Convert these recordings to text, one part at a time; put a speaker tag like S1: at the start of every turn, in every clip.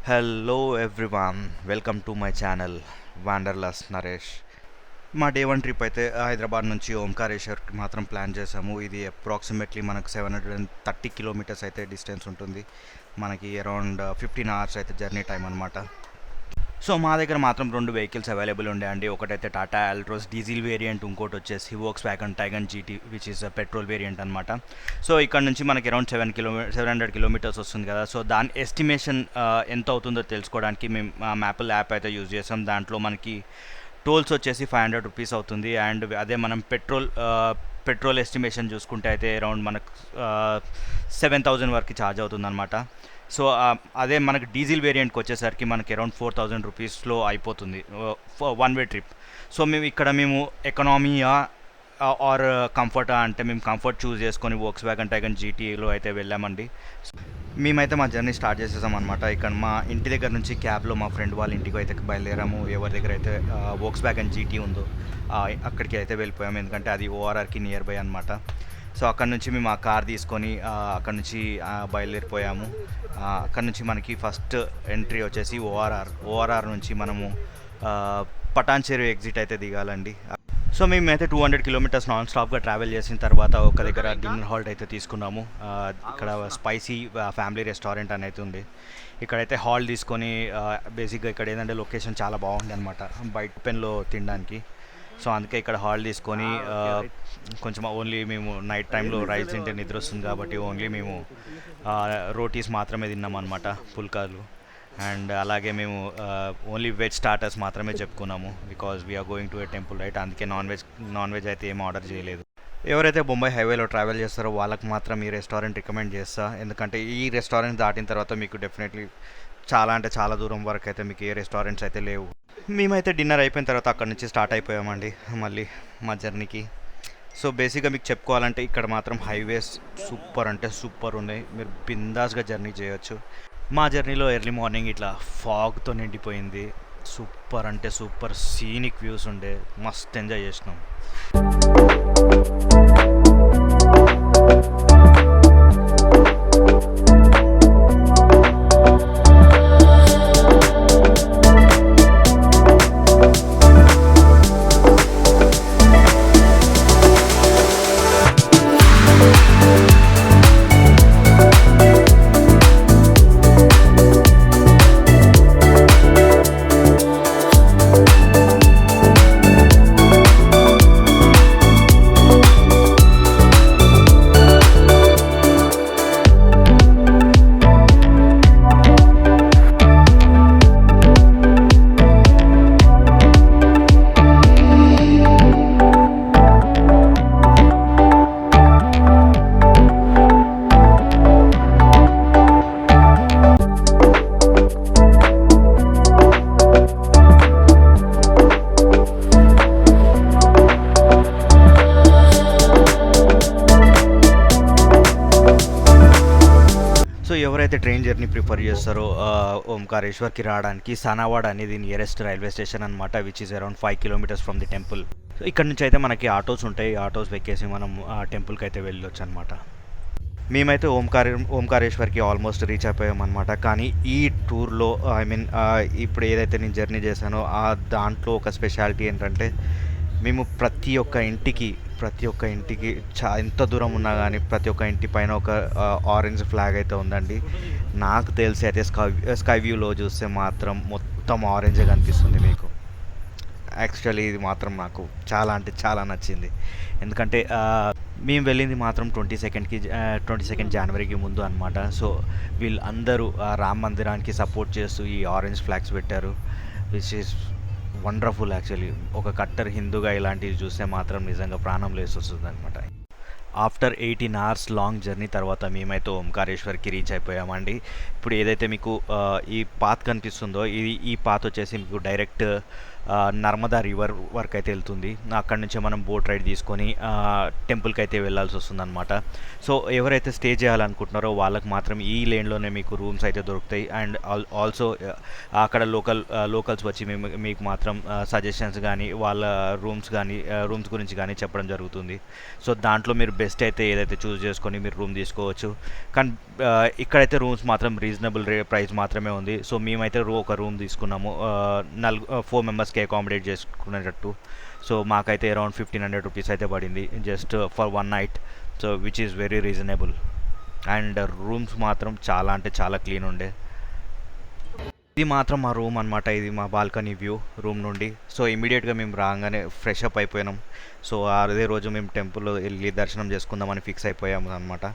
S1: Hello everyone, welcome to my channel wanderlust Naresh. మా day 1 trip అయితే హైదరాబాద్ నుంచి ఓంకారేశ్వర్కి మాత్రం ప్లాన్ చేసాము. ఇది అప్రాక్సిమేట్లీ మనకు 730 కిలోమీటర్స్ అయితే డిస్టెన్స్ ఉంటుంది. మనకి అరౌండ్ 15 అవర్స్ అయితే జర్నీ టైం అనమాట. సో మా దగ్గర మాత్రం రెండు వెహికల్స్ అవైలబుల్ ఉండే అండి. ఒకటైతే టాటా ఆల్ట్రోస్ డీజిల్ వేరియంట్, ఇంకోటి వచ్చేసి Volkswagen Taigun GT which is petrol variant అనమాట. సో ఇక్కడ నుంచి మనకి అరౌండ్ 700 కిలోమీటర్స్ వస్తుంది కదా. సో దాని ఎస్టిమేషన్ ఎంత అవుతుందో తెలుసుకోవడానికి మేము మ్యాపుల్ యాప్ అయితే యూజ్ చేసాం. దాంట్లో మనకి టోల్స్ వచ్చేసి 500 రూపీస్ అవుతుంది. అండ్ అదే మనం పెట్రోల్ ఎస్టిమేషన్ చూసుకుంటే అయితే అరౌండ్ మనకు 7000 వరకు ఛార్జ్ అవుతుంది అనమాట. సో అదే మనకి డీజిల్ వేరియంట్కి వచ్చేసరికి మనకి అరౌండ్ 4000 రూపీస్లో అయిపోతుంది వన్ వే ట్రిప్. సో మేము ఎకనామీయా ఆర్ కంఫర్టా అంటే మేము కంఫర్ట్ చూస్ చేసుకొని వోక్స్ వ్యాగన్ టైగన్ జీటీలో అయితే వెళ్ళామండి. మేమైతే మా జర్నీ స్టార్ట్ చేసేసాం అనమాట. ఇక్కడ మా ఇంటి దగ్గర నుంచి క్యాబ్లో మా ఫ్రెండ్ వాళ్ళ ఇంటికి అయితే బయలుదేరాము. ఎవరి దగ్గర అయితే వోక్స్ వ్యాగన్ జీటీ ఉందో అక్కడికి అయితే వెళ్ళిపోయాము, ఎందుకంటే అది ఓఆర్ఆర్కి నియర్ బై అనమాట. సో అక్కడ నుంచి మేము ఆ కార్ తీసుకొని అక్కడ నుంచి బయలుదేరిపోయాము. అక్కడ నుంచి మనకి ఫస్ట్ ఎంట్రీ వచ్చేసి ఓఆర్ఆర్ నుంచి మనము పటాన్ చెరువు ఎగ్జిట్ అయితే దిగాలండి. సో మేమైతే 200 కిలోమీటర్స్ నాన్ స్టాప్గా ట్రావెల్ చేసిన తర్వాత ఒక దగ్గర డిన్నర్ హాల్ట్ అయితే తీసుకున్నాము. ఇక్కడ స్పైసీ ఫ్యామిలీ రెస్టారెంట్ అనేది ఉంది. ఇక్కడైతే హాల్ తీసుకొని బేసిక్గా ఇక్కడ ఏంటంటే లొకేషన్ చాలా బాగుంది అనమాట బయట పెన్లో తినడానికి. సో అందుకే ఇక్కడ హాల్ తీసుకొని కొంచెం ఓన్లీ మేము నైట్ టైంలో రైస్ తింటే నిద్ర వస్తుంది కాబట్టి ఓన్లీ మేము రోటీస్ మాత్రమే తిన్నాం అనమాట, పుల్కాలు. అండ్ అలాగే మేము ఓన్లీ వెజ్ స్టార్టర్స్ మాత్రమే చెప్పుకున్నాము, because we're going to a temple right. అందుకే నాన్ వెజ్ అయితే ఏం ఆర్డర్ చేయలేదు. ఎవరైతే బొంబాయి హైవేలో ట్రావెల్ చేస్తారో వాళ్ళకి మాత్రం ఈ రెస్టారెంట్ రికమెండ్ చేస్తా, ఎందుకంటే ఈ రెస్టారెంట్ దాటిన తర్వాత మీకు డెఫినెట్లీ చాలా అంటే చాలా దూరం వరకు అయితే మీకు ఏ రెస్టారెంట్స్ అయితే లేవు. మేమైతే డిన్నర్ అయిపోయిన తర్వాత అక్కడ నుంచి స్టార్ట్ అయిపోయామండి మళ్ళీ మా జర్నీకి. సో బేసిక్గా మీకు చెప్పుకోవాలంటే ఇక్కడ మాత్రం హైవేస్ సూపర్ అంటే సూపర్ ఉన్నాయి, మీరు బిందాస్గా జర్నీ చేయొచ్చు. మా జర్నీలో ఎర్లీ మార్నింగ్ ఇట్లా ఫాగ్తో నిండిపోయింది. సూపర్ అంటే సూపర్ సీనిక్ వ్యూస్ ఉండే, మస్త్ ఎంజాయ్ చేసినాం. సో ఎవరైతే ట్రైన్ జర్నీ ప్రిఫర్ చేస్తారో ఓంకారేశ్వర్కి రావడానికి సనావాడ్ అనేది నియరెస్ట్ రైల్వే స్టేషన్ అనమాట, which is around 5 kilometres from the temple. So ఇక్కడ నుంచి అయితే మనకి ఆటోస్ ఉంటాయి, ఆటోస్ ఎక్కేసి మనం ఆ టెంపుల్కి అయితే వెళ్ళొచ్చు అనమాట. మేమైతే ఓంకారేశ్వర్కి ఆల్మోస్ట్ రీచ్ అయిపోయామన్నమాట. కానీ ఈ టూర్లో ఇప్పుడు ఏదైతే నేను జర్నీ చేశానో దాంట్లో ఒక స్పెషాలిటీ ఏంటంటే మేము ప్రతి ఒక్క ఇంటికి ఎంత దూరం ఉన్నా కానీ ప్రతి ఒక్క ఇంటి పైన ఒక ఆరెంజ్ ఫ్లాగ్ అయితే ఉందండి. నాకు తెలిసి అయితే స్కై వ్యూలో చూస్తే మాత్రం మొత్తం ఆరెంజే కనిపిస్తుంది మీకు. యాక్చువల్లీ ఇది మాత్రం నాకు చాలా అంటే చాలా నచ్చింది, ఎందుకంటే మేము వెళ్ళింది మాత్రం 22 జనవరికి ముందు అనమాట. సో వీళ్ళందరూ రామ్ మందిరానికి సపోర్ట్ చేస్తూ ఈ ఆరెంజ్ ఫ్లాగ్స్ పెట్టారు, విచ్ ఈస్ వండర్ఫుల్. యాక్చువల్లీ ఒక కట్టర్ హిందూగా ఇలాంటివి చూస్తే మాత్రం నిజంగా ప్రాణం లేసి వస్తుంది అనమాట. ఆఫ్టర్ 18 అవర్స్ లాంగ్ జర్నీ తర్వాత మేమైతే ఓంకారేశ్వర్కి రీచ్ అయిపోయామండి. ఇప్పుడు ఏదైతే మీకు ఈ పాత్ కనిపిస్తుందో ఈ పాత్ వచ్చేసి మీకు డైరెక్ట్ నర్మదా రివర్ వరకు అయితే వెళ్తుంది. అక్కడి నుంచే మనం బోట్ రైడ్ తీసుకొని టెంపుల్కి అయితే వెళ్ళాల్సి వస్తుందన్నమాట. సో ఎవరైతే స్టే చేయాలనుకుంటున్నారో వాళ్ళకి మాత్రం ఈ లేన్లోనే మీకు రూమ్స్ అయితే దొరుకుతాయి. అండ్ ఆల్సో అక్కడ లోకల్స్ వచ్చి మీకు మాత్రం సజెషన్స్ కానీ వాళ్ళ రూమ్స్ గురించి కానీ చెప్పడం జరుగుతుంది. సో దాంట్లో మీరు బెస్ట్ అయితే ఏదైతే చూస్ చేసుకొని మీరు రూమ్ తీసుకోవచ్చు. కానీ ఇక్కడైతే రూమ్స్ మాత్రం రీజనబుల్ ప్రైస్ మాత్రమే ఉంది. సో మేమైతే ఒక రూమ్ తీసుకున్నాము 4 మెంబర్స్కి అకామిడేట్ చేసుకునేటట్టు. సో మాకైతే అరౌండ్ 1500 రూపీస్ అయితే పడింది just for 1 night. So which is very reasonable. And rooms మాత్రం చాలా అంటే చాలా క్లీన్ ఉండే. ఇది మాత్రం మా రూమ్ అనమాట. ఇది మా బాల్కనీ వ్యూ రూమ్ నుండి. సో ఇమీడియట్గా మేము రాగానే ఫ్రెష్ అప్ అయిపోయినాం. సో అదే రోజు మేము టెంపుల్లో వెళ్ళి దర్శనం చేసుకుందామని ఫిక్స్ అయిపోయాము అనమాట.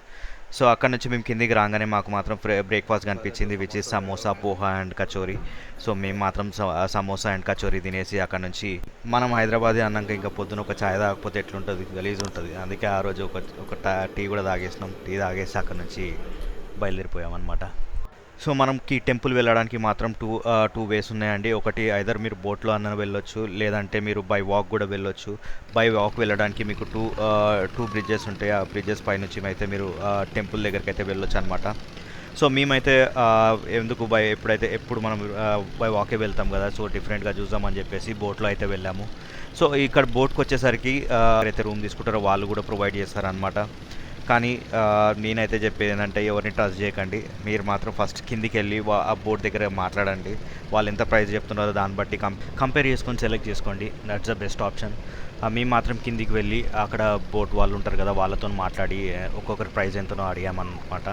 S1: సో అక్కడ నుంచి మేము కిందికి రాగానే మాకు మాత్రం బ్రేక్ఫాస్ట్ కనిపించింది, which is samosa, poha and kachori. So మేము మాత్రం సమోసా అండ్ కచోరీ తినేసి అక్కడ నుంచి మనం హైదరాబాద్ అన్నాక ఇంకా పొద్దున ఒక ఛాయ్ తాగకపోతే ఎట్లుంటుంది, గలీజ్ ఉంటుంది. అందుకే ఆ రోజు ఒక టీ కూడా తాగేసినాం. టీ తాగేసి అక్కడ నుంచి బయలుదేరిపోయామన్నమాట. సో మనకి టెంపుల్ వెళ్ళడానికి మాత్రం టూ వేస్ ఉన్నాయండి. ఒకటి ఐదర్ మీరు బోట్లో అన్న వెళ్ళొచ్చు, లేదంటే మీరు బై వాక్ కూడా వెళ్ళొచ్చు. బై వాక్ వెళ్ళడానికి మీకు టూ బ్రిడ్జెస్ ఉంటాయి. ఆ బ్రిడ్జెస్ పైనుంచి అయితే మీరు టెంపుల్ దగ్గరికి అయితే వెళ్ళొచ్చు అనమాట. సో మేమైతే ఎప్పుడు మనం బై వాకే వెళ్తాం కదా, సో డిఫరెంట్గా చూద్దామని చెప్పేసి బోట్లో అయితే వెళ్ళాము. సో ఇక్కడ బోట్కి వచ్చేసరికి ఎవరైతే రూమ్ తీసుకుంటారో వాళ్ళు కూడా ప్రొవైడ్ చేస్తారనమాట. కానీ నేనైతే చెప్పేది ఏంటంటే ఎవరిని ట్రస్ట్ చేయకండి. మీరు మాత్రం ఫస్ట్ కిందికి వెళ్ళి ఆ బోట్ దగ్గర మాట్లాడండి. వాళ్ళు ఎంత ప్రైస్ చెప్తున్నారో దాన్ని బట్టి కంపేర్ చేసుకొని సెలెక్ట్ చేసుకోండి. That's the best option. మేము మాత్రం కిందికి వెళ్ళి అక్కడ బోట్ వాళ్ళు ఉంటారు కదా, వాళ్ళతో మాట్లాడి ఒక్కొక్కరి ప్రైస్ ఎంతనో అడిగామన్నమాట.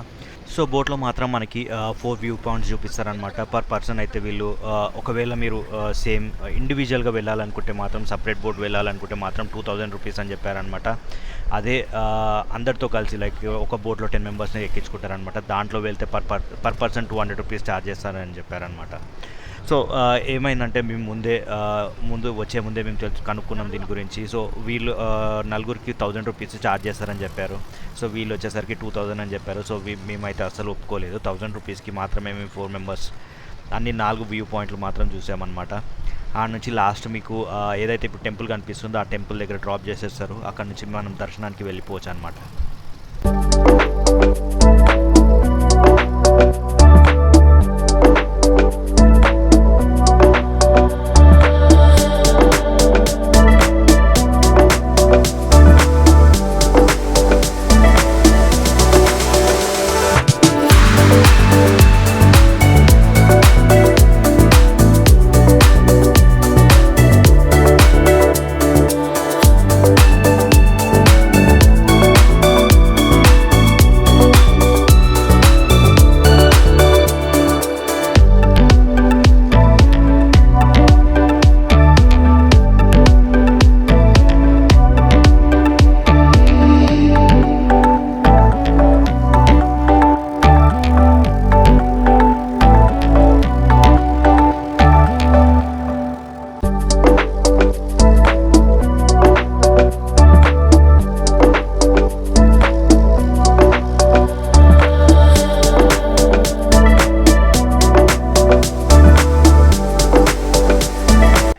S1: సో బోట్లో మాత్రం మనకి 4 వ్యూ పాయింట్స్ చూపిస్తారనమాట. పర్ పర్సన్ అయితే వీళ్ళు ఒకవేళ మీరు సేమ్ ఇండివిజువల్గా వెళ్ళాలనుకుంటే మాత్రం సపరేట్ బోట్ వెళ్ళాలనుకుంటే మాత్రం 2000 రూపీస్ అని చెప్పారనమాట. అదే అందరితో కలిసి లైక్ ఒక బోట్లో 10 మెంబర్స్ని ఎక్కించుకుంటారనమాట. దాంట్లో వెళ్తే పర్ పర్సన్ 200 రూపీస్ ఛార్జ్ చేస్తారని చెప్పారనమాట. సో ఏమైందంటే మేము వచ్చే ముందే మేము కనుక్కున్నాం దీని గురించి. సో వీళ్ళు నలుగురికి 1000 రూపీస్ ఛార్జ్ చేస్తారని చెప్పారు. సో వీళ్ళు వచ్చేసరికి 2000 అని చెప్పారు. సో మేమైతే అసలు ఒప్పుకోలేదు. 1000 రూపీస్కి మాత్రమే మేము 4 మెంబర్స్ అన్ని 4 వ్యూ పాయింట్లు మాత్రం చూసామన్నమాట. ఆ నుంచి లాస్ట్ మీకు ఏదైతే ఇప్పుడు టెంపుల్ కనిపిస్తుందో ఆ టెంపుల్ దగ్గర డ్రాప్ చేసేస్తారు. అక్కడ నుంచి మనం దర్శనానికి వెళ్ళిపోవచ్చు అనమాట.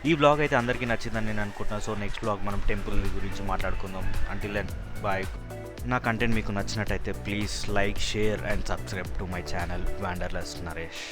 S1: ఈ బ్లాగ్ అయితే అందరికీ నచ్చిందని నేను అనుకుంటున్నాను. సో నెక్స్ట్ బ్లాగ్ మనం టెంపుల్ గురించి మాట్లాడుకుందాం. Until then bye. నా కంటెంట్ మీకు నచ్చినట్టయితే please like, share and subscribe to my channel wanderlust Naresh.